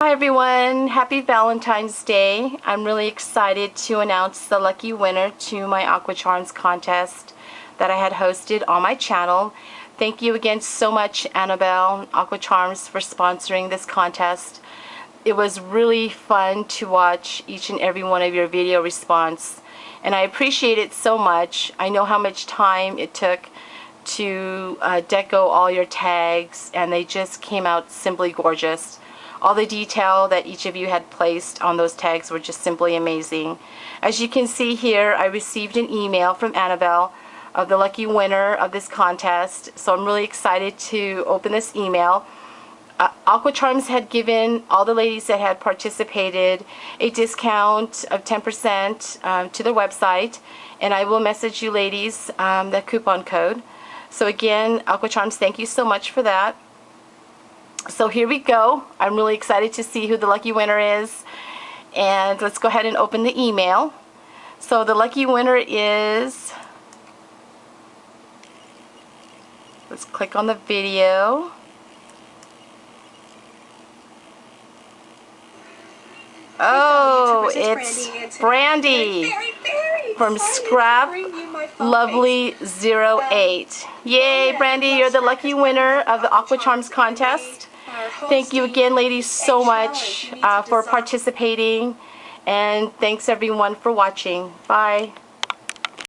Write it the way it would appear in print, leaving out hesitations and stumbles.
Hi everyone, happy Valentine's Day. I'm really excited to announce the lucky winner to my Aqua Charms contest that I had hosted on my channel. Thank you again so much, Annabelle Aqua Charms, for sponsoring this contest. It was really fun to watch each and every one of your video response, and I appreciate it so much. I know how much time it took to deco all your tags, and they just came out simply gorgeous. All the detail that each of you had placed on those tags were just simply amazing. As you can see here, I received an email from Annabelle of the lucky winner of this contest, so I'm really excited to open this email. Aqua Charms had given all the ladies that had participated a discount of 10% to their website, and I will message you ladies the coupon code. So again, Aqua Charms, thank you so much for that. So here we go. I'm really excited to see who the lucky winner is, and let's go ahead and open the email. So the lucky winner is, let's click on the video. Oh, it's Brandy from Scrap Lovely 08. Yay, Brandy, you're the lucky winner of the Aqua Charms contest. Thank you again, ladies, so much for participating, and thanks everyone for watching. Bye.